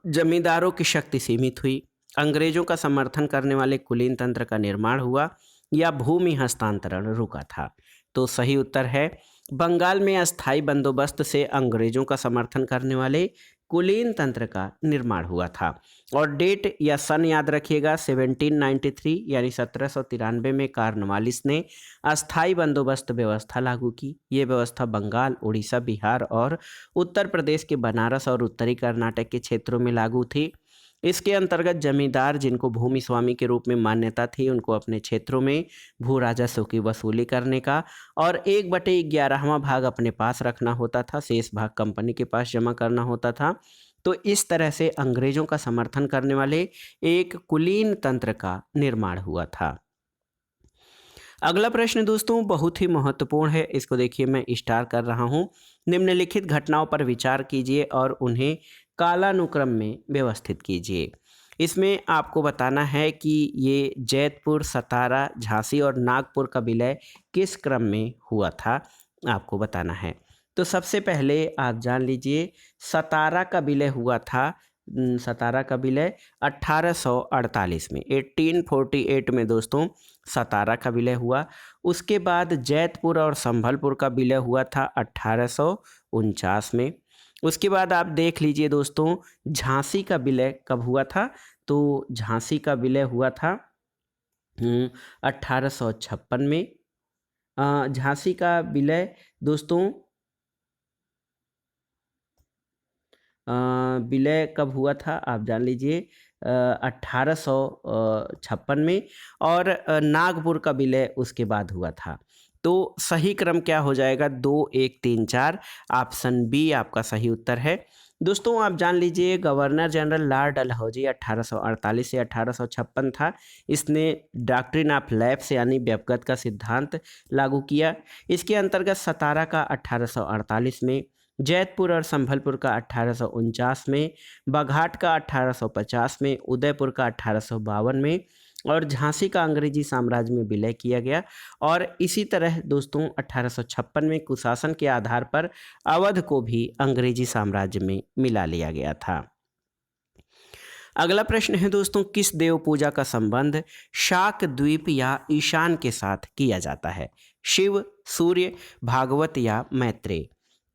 जमींदारों की शक्ति सीमित हुई, अंग्रेजों का समर्थन करने वाले कुलीन तंत्र का निर्माण हुआ या भूमि हस्तांतरण रुका था। तो सही उत्तर है बंगाल में अस्थाई बंदोबस्त से अंग्रेजों का समर्थन करने वाले कुलीन तंत्र का निर्माण हुआ था। और डेट या सन याद रखिएगा, 1793 यानी 1793 में कार्नवालिस ने अस्थाई बंदोबस्त व्यवस्था लागू की। ये व्यवस्था बंगाल, उड़ीसा, बिहार और उत्तर प्रदेश के बनारस और उत्तरी कर्नाटक के क्षेत्रों में लागू थी। इसके अंतर्गत जमींदार जिनको भूमि स्वामी के रूप में मान्यता थी, उनको अपने क्षेत्रों में भू राजस्व की वसूली करने का और 1/11वां भाग अपने पास रखना होता था, शेष भाग कंपनी के पास जमा करना होता था। तो इस तरह से अंग्रेजों का समर्थन करने वाले एक कुलीन तंत्र का निर्माण हुआ था। अगला प्रश्न दोस्तों बहुत ही महत्वपूर्ण है, इसको देखिए मैं स्टार कर रहा हूँ। निम्नलिखित घटनाओं पर विचार कीजिए और उन्हें कालानुक्रम में व्यवस्थित कीजिए। इसमें आपको बताना है कि ये जैतपुर, सतारा, झांसी और नागपुर का विलय किस क्रम में हुआ था, आपको बताना है। तो सबसे पहले आप जान लीजिए, सतारा का विलय हुआ था। सतारा का विलय 1848 में, 1848 में दोस्तों सतारा का विलय हुआ। उसके बाद जैतपुर और संभलपुर का विलय हुआ था 1849 में। उसके बाद आप देख लीजिए दोस्तों, झांसी का विलय कब हुआ था? तो झांसी का विलय हुआ था 1856 में। झांसी का विलय दोस्तों विलय कब हुआ था आप जान लीजिए, 1856 में। और नागपुर का विलय उसके बाद हुआ था। तो सही क्रम क्या हो जाएगा? 2, 1, 3, 4। ऑप्शन बी आपका सही उत्तर है। दोस्तों आप जान लीजिए, गवर्नर जनरल लॉर्ड डलहौजी 1848 से 1856 था। इसने डॉक्ट्रिन ऑफ लैप्स यानी व्यपगत का सिद्धांत लागू किया। इसके अंतर्गत सतारा का 1848 में, जैतपुर और संभलपुर का 1849 में, बघाट का 1850 में, उदयपुर का 1852 में और झांसी का अंग्रेजी साम्राज्य में विलय किया गया। और इसी तरह दोस्तों 1856 में कुशासन के आधार पर अवध को भी अंग्रेजी साम्राज्य में मिला लिया गया था। अगला प्रश्न है दोस्तों, किस देव पूजा का संबंध शाक द्वीप या ईशान के साथ किया जाता है? शिव, सूर्य, भागवत या मैत्रेय?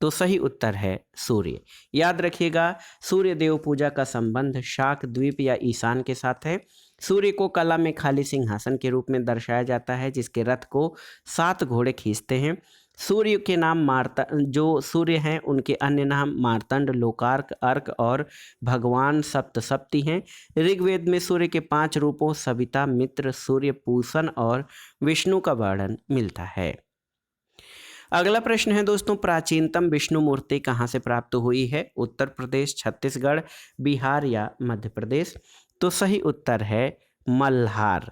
तो सही उत्तर है सूर्य। याद रखिएगा, सूर्य देव पूजा का संबंध शाक द्वीप या ईशान के साथ है। सूर्य को कला में खाली सिंहासन के रूप में दर्शाया जाता है, जिसके रथ को 7 घोड़े खींचते हैं। सूर्य के नाम जो सूर्य हैं उनके अन्य नाम मार्तंड, लोकार्क, अर्क और भगवान सप्तसप्ती हैं। ऋग्वेद में सूर्य के 5 रूपों सविता, मित्र, सूर्य, पूषण और विष्णु का वर्णन मिलता है। अगला प्रश्न है दोस्तों, प्राचीनतम विष्णु मूर्ति कहाँ से प्राप्त हुई है? उत्तर प्रदेश, छत्तीसगढ़, बिहार या मध्य प्रदेश? तो सही उत्तर है मल्हार।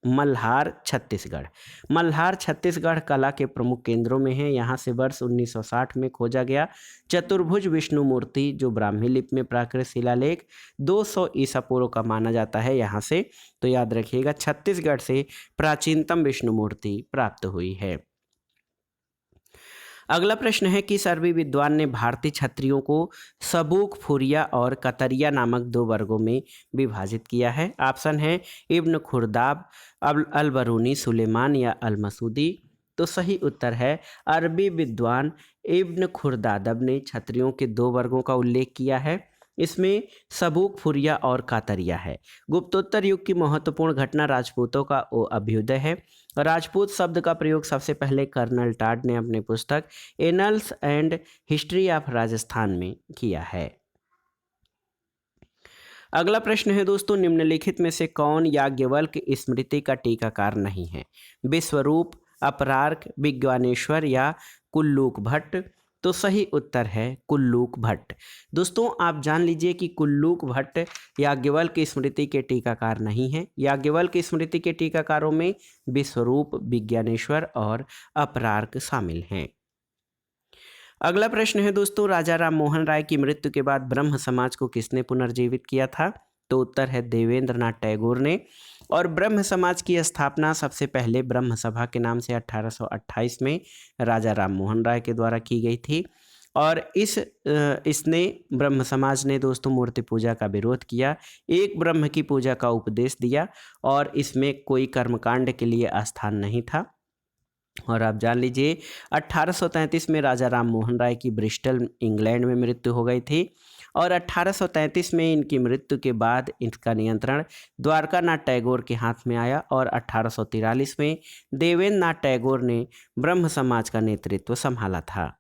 मल्हार छत्तीसगढ़। मल्हार छत्तीसगढ़ कला के प्रमुख केंद्रों में है। यहाँ से वर्ष 1960 में खोजा गया चतुर्भुज विष्णु मूर्ति, जो ब्राह्मी लिपि में प्राकृत शिलालेख 200 ईसा पूर्व का माना जाता है यहाँ से। तो याद रखिएगा, छत्तीसगढ़ से प्राचीनतम विष्णु मूर्ति प्राप्त हुई है। अगला प्रश्न है, किस अरबी विद्वान ने भारतीय क्षत्रियों को सबूक, फुरिया और कतरिया नामक 2 वर्गों में विभाजित किया है? ऑप्शन है इब्न खुर्दाब, अल बरूनी, सुलेमान या अल मसूदी? तो सही उत्तर है अरबी विद्वान इब्न खुर्दादब ने क्षत्रियों के 2 वर्गों का उल्लेख किया है। इसमें सबूक, फुरिया और कातरिया है। गुप्तोत्तर युग की महत्वपूर्ण घटना राजपूतों का अभ्युदय है। राजपूत शब्द का प्रयोग सबसे पहले कर्नल टाड ने अपनी पुस्तक annuls and history of Rajasthan में किया है। अगला प्रश्न है दोस्तों, निम्नलिखित में से कौन याज्ञवल्क्य स्मृति का टीकाकार नहीं है? विश्वरूप, अपरार्क, विज्ञानेश्वर या कुल्लूक भट्ट? तो सही उत्तर है कुल्लूक भट्ट। दोस्तों आप जान लीजिए कि कुल्लूक भट्ट याज्ञवल्क्य स्मृति के टीकाकार नहीं है। याज्ञवल्क्य स्मृति के टीकाकारों में विश्वरूप, विज्ञानेश्वर और अपरार्क शामिल हैं। अगला प्रश्न है दोस्तों, राजा राम मोहन राय की मृत्यु के बाद ब्रह्म समाज को किसने पुनर्जीवित किया था? तो उत्तर है देवेंद्रनाथ टैगोर ने। और ब्रह्म समाज की स्थापना सबसे पहले ब्रह्म सभा के नाम से 1828 में राजा राम मोहन राय के द्वारा की गई थी। और इसने ब्रह्म समाज ने दोस्तों मूर्ति पूजा का विरोध किया, एक ब्रह्म की पूजा का उपदेश दिया और इसमें कोई कर्मकांड के लिए स्थान नहीं था। और आप जान लीजिए 1833 में राजा राम मोहन राय की ब्रिस्टल इंग्लैंड में मृत्यु हो गई थी। और 1833 में इनकी मृत्यु के बाद इनका नियंत्रण द्वारकानाथ टैगोर के हाथ में आया और 1843 में देवेंद्रनाथ टैगोर ने ब्रह्म समाज का नेतृत्व संभाला था।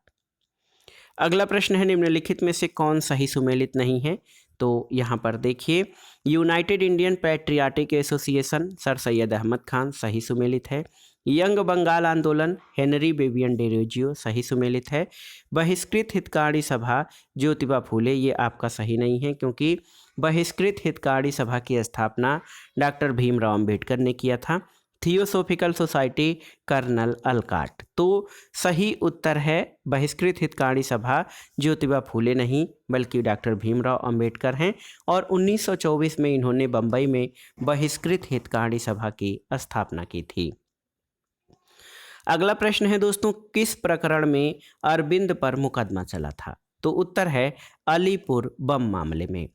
अगला प्रश्न है, निम्नलिखित में से कौन सही सुमेलित नहीं है? तो यहाँ पर देखिए, United Indian Patriotic Association Sir Syed Ahmed Khan सही सुमेलित है। यंग बंगाल आंदोलन हेनरी बेबियन डेरोजियो सही सुमेलित है। बहिष्कृत हितकारी सभा ज्योतिबा फूले, ये आपका सही नहीं है, क्योंकि बहिष्कृत हितकारी सभा की स्थापना डॉक्टर भीमराव अंबेडकर ने किया था। Theosophical Society Colonel Olcott. तो सही उत्तर है बहिष्कृत हितकारी सभा ज्योतिबा फूले नहीं बल्कि डॉक्टर भीमराव अंबेडकर हैं। और 1924 में इन्होंने बम्बई में बहिष्कृत हितकारी सभा की स्थापना की थी। अगला प्रश्न है दोस्तों, किस प्रकरण में अरविंद पर मुकदमा चला था? तो उत्तर है अलीपुर बम मामले में।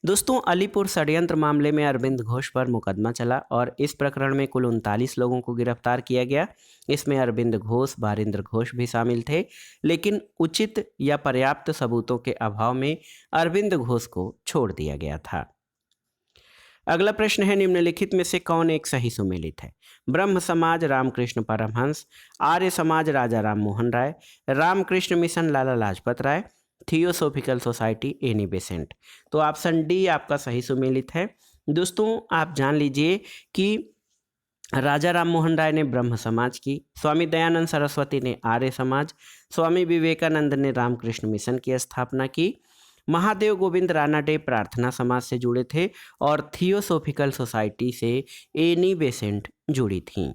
दोस्तों अलीपुर षड्यंत्र मामले में अरविंद घोष पर मुकदमा चला और इस प्रकरण में कुल 39 लोगों को गिरफ्तार किया गया। इसमें अरविंद घोष, बारिंद्र घोष भी शामिल थे, लेकिन उचित या पर्याप्त सबूतों के अभाव में अरविंद घोष को छोड़ दिया गया था। अगला प्रश्न है, निम्नलिखित में से कौन एक सही सुमेलित है? ब्रह्म समाज रामकृष्ण परमहंस, आर्य समाज राजा Ram Mohan Roy, Ramakrishna mission Lala Lajpat Rai, theosophical society Annie Besant. तो ऑप्शन डी आपका सही सुमेलित है। दोस्तों आप जान लीजिए कि राजा राम मोहन राय ने ब्रह्म समाज की, स्वामी दयानंद सरस्वती ने आर्य समाज, स्वामी विवेकानंद ने रामकृष्ण मिशन की स्थापना की, महादेव गोविंद रानाडे प्रार्थना समाज से जुड़े थे और थियोसोफिकल सोसाइटी से एनी बेसेंट जुड़ी थीं।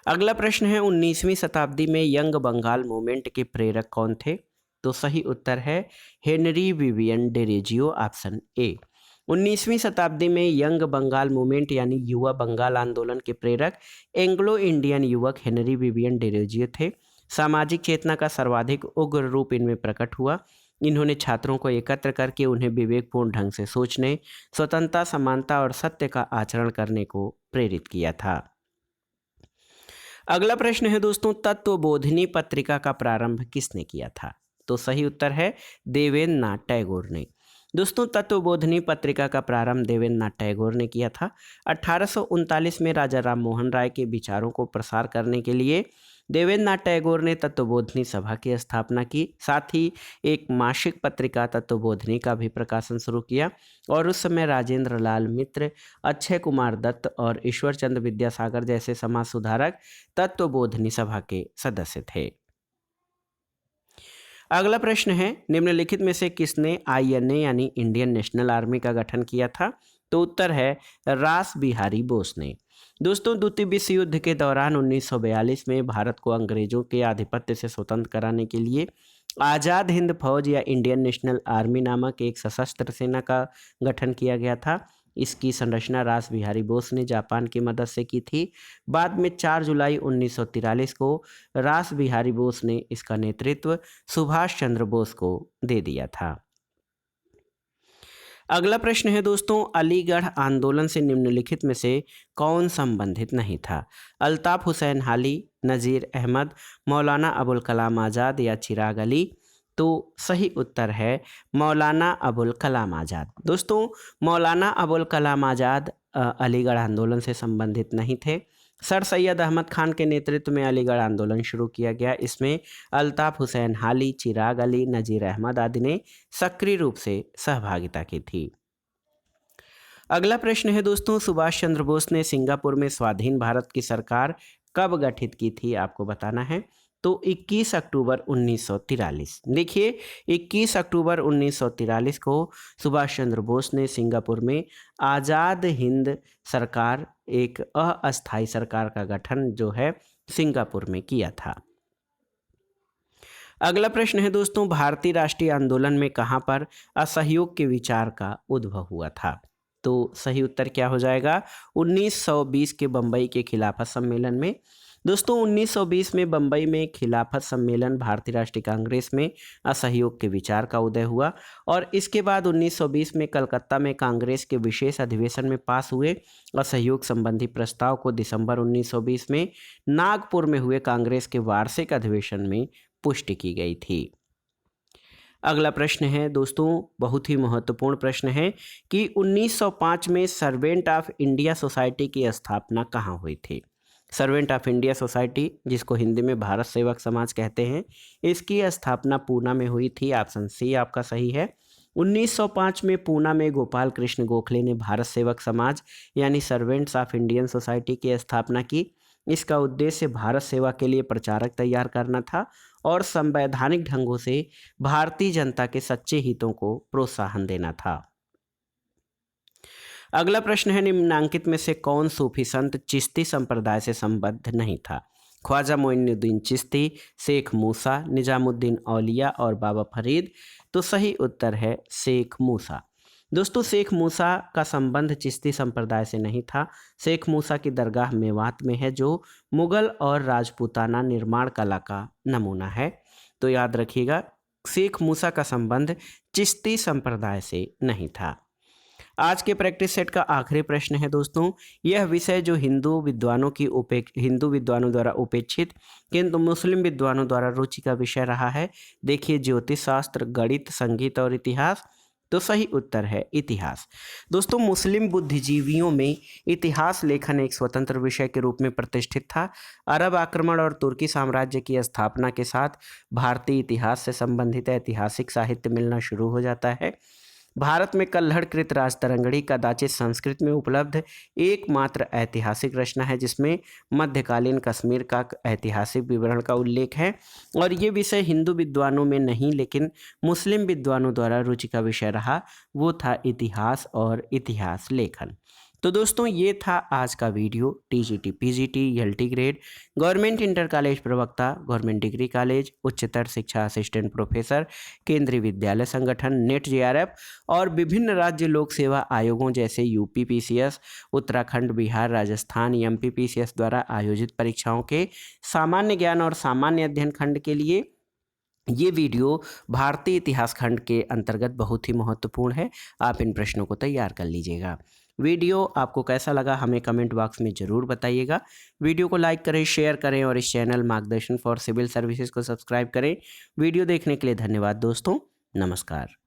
अगला प्रश्न है, 19वीं शताब्दी में यंग बंगाल मूवमेंट के प्रेरक कौन थे? तो सही उत्तर है Henry Vivian Derozio, option A. 19वीं शताब्दी में यंग बंगाल मूवमेंट यानी युवा बंगाल आंदोलन के प्रेरक एंग्लो इंडियन युवक हेनरी विवियन डेरोजियो थे। सामाजिक चेतना का सर्वाधिक उग्र रूप इनमें प्रकट हुआ। इन्होंने छात्रों को एकत्र करके उन्हें विवेकपूर्ण ढंग से सोचने, स्वतंत्रता, समानता और सत्य का आचरण करने को प्रेरित किया था। अगला प्रश्न है दोस्तों, तत्वबोधिनी पत्रिका का प्रारंभ किसने किया था? तो सही उत्तर है देवेंद्रनाथ टैगोर ने। दोस्तों, तत्वबोधिनी पत्रिका का प्रारंभ देवेंद्रनाथ टैगोर ने किया था। 1839 में राजा राम मोहन राय के विचारों को प्रसार करने के लिए देवेंद्रनाथ टैगोर ने तत्वबोधिनी सभा की स्थापना की। साथ ही एक मासिक पत्रिका तत्वबोधिनी का भी प्रकाशन शुरू किया और उस समय राजेंद्र लाल मित्र, अक्षय कुमार दत्त और ईश्वर चंद्र विद्यासागर जैसे समाज सुधारक तत्वबोधिनी सभा के सदस्य थे। अगला प्रश्न है, निम्नलिखित में से किसने INA यानी इंडियन नेशनल आर्मी का गठन किया था? तो उत्तर है रास बिहारी बोस ने। दोस्तों, द्वितीय विश्व युद्ध के दौरान 1942 में भारत को अंग्रेजों के आधिपत्य से स्वतंत्र कराने के लिए आज़ाद हिंद फौज या इंडियन नेशनल आर्मी नामक एक सशस्त्र सेना का गठन किया गया था। इसकी संरचना रास बिहारी बोस ने जापान की मदद से की थी। बाद में 4 जुलाई 1943 को रास बिहारी बोस ने इसका नेतृत्व सुभाष चंद्र बोस को दे दिया था। अगला प्रश्न है दोस्तों, अलीगढ़ आंदोलन से निम्नलिखित में से कौन संबंधित नहीं था? अल्ताफ हुसैन हाली, नज़ीर अहमद, मौलाना अबुल कलाम आज़ाद या चिराग अली? तो सही उत्तर है मौलाना अबुल कलाम आज़ाद। दोस्तों, मौलाना अबुल कलाम आज़ाद अलीगढ़ आंदोलन से संबंधित नहीं थे। सर सैयद अहमद खान के नेतृत्व में अलीगढ़ आंदोलन शुरू किया गया। इसमें अल्ताफ हुसैन हाली, चिराग अली, नज़ीर अहमद आदि ने सक्रिय रूप से सहभागिता की थी। अगला प्रश्न है दोस्तों, सुभाष चंद्र बोस ने सिंगापुर में स्वाधीन भारत की सरकार कब गठित की थी? आपको बताना है। तो 21 अक्टूबर 1943। देखिए, 21 अक्टूबर 1943 को सुभाष चंद्र बोस ने सिंगापुर में आज़ाद हिंद सरकार, एक अस्थायी सरकार का गठन जो है सिंगापुर में किया था। अगला प्रश्न है दोस्तों, भारतीय राष्ट्रीय आंदोलन में कहाँ पर असहयोग के विचार का उद्भव हुआ था? तो सही उत्तर क्या हो जाएगा? 1920 के बम्बई के खिलाफत सम्मेलन में। दोस्तों, 1920 में बम्बई में खिलाफत सम्मेलन भारतीय राष्ट्रीय कांग्रेस में असहयोग के विचार का उदय हुआ और इसके बाद 1920 में कलकत्ता में कांग्रेस के विशेष अधिवेशन में पास हुए असहयोग संबंधी प्रस्ताव को दिसंबर 1920 में नागपुर में हुए कांग्रेस के वार्षिक अधिवेशन में पुष्टि की गई थी। अगला प्रश्न है दोस्तों, बहुत ही महत्वपूर्ण प्रश्न है कि 1905 में सर्वेंट ऑफ इंडिया सोसाइटी की स्थापना कहाँ हुई थी? सर्वेंट ऑफ इंडिया सोसाइटी, जिसको हिंदी में भारत सेवक समाज कहते हैं, इसकी स्थापना पूना में हुई थी। ऑप्शन सी आपका सही है। 1905 में पूना में गोपाल कृष्ण गोखले ने भारत सेवक समाज यानी सर्वेंट्स ऑफ इंडियन सोसाइटी की स्थापना की। इसका उद्देश्य भारत सेवा के लिए प्रचारक तैयार करना था और संवैधानिक ढंगों से भारतीय जनता के सच्चे हितों को प्रोत्साहन देना था। अगला प्रश्न है, निम्नांकित में से कौन सूफी संत चिश्ती संप्रदाय से संबद्ध नहीं था? ख्वाजा मोइनुद्दीन चिश्ती, शेख मूसा, निजामुद्दीन औलिया और बाबा फरीद? तो सही उत्तर है शेख मूसा। दोस्तों, शेख मूसा का संबंध चिश्ती संप्रदाय से नहीं था। शेख मूसा की दरगाह मेवात में है जो मुगल और राजपूताना निर्माण कला का नमूना है। तो याद रखिएगा, शेख मूसा का संबंध चिश्ती संप्रदाय से नहीं था। आज के प्रैक्टिस सेट का आखिरी प्रश्न है दोस्तों, यह विषय जो हिंदू विद्वानों द्वारा उपेक्षित किंतु मुस्लिम विद्वानों द्वारा रुचि का विषय रहा है। देखिए, ज्योतिष शास्त्र, गणित, संगीत और इतिहास। तो सही उत्तर है इतिहास। दोस्तों, मुस्लिम बुद्धिजीवियों में इतिहास लेखन एक स्वतंत्र विषय के रूप में प्रतिष्ठित था। अरब आक्रमण और तुर्की साम्राज्य की स्थापना के साथ भारतीय इतिहास से संबंधित ऐतिहासिक साहित्य मिलना शुरू हो जाता है। भारत में कल्हड़कृत राजतरंगिणी कदाचित संस्कृत में उपलब्ध एकमात्र ऐतिहासिक रचना है जिसमें मध्यकालीन कश्मीर का ऐतिहासिक विवरण का उल्लेख है और ये विषय हिंदू विद्वानों में नहीं लेकिन मुस्लिम विद्वानों द्वारा रुचि का विषय रहा, वो था इतिहास और इतिहास लेखन। तो दोस्तों ये था आज का video. TGT, PGT, LT grade, government inter college प्रवक्ता, गवर्नमेंट डिग्री कॉलेज, उच्चतर शिक्षा असिस्टेंट प्रोफेसर, केंद्रीय विद्यालय संगठन, नेट जेआरएफ और विभिन्न राज्य लोक सेवा आयोगों जैसे UP PCS, Uttarakhand, Bihar, Rajasthan, MP PCS द्वारा आयोजित परीक्षाओं के सामान्य ज्ञान और सामान्य अध्ययन खंड के लिए ये वीडियो भारतीय इतिहास खंड के अंतर्गत बहुत ही महत्वपूर्ण है। आप इन प्रश्नों को तैयार कर लीजिएगा। वीडियो आपको कैसा लगा हमें कमेंट बॉक्स में ज़रूर बताइएगा। वीडियो को लाइक करें, शेयर करें और इस चैनल मार्गदर्शन फॉर सिविल सर्विसेज को सब्सक्राइब करें। वीडियो देखने के लिए धन्यवाद दोस्तों। नमस्कार।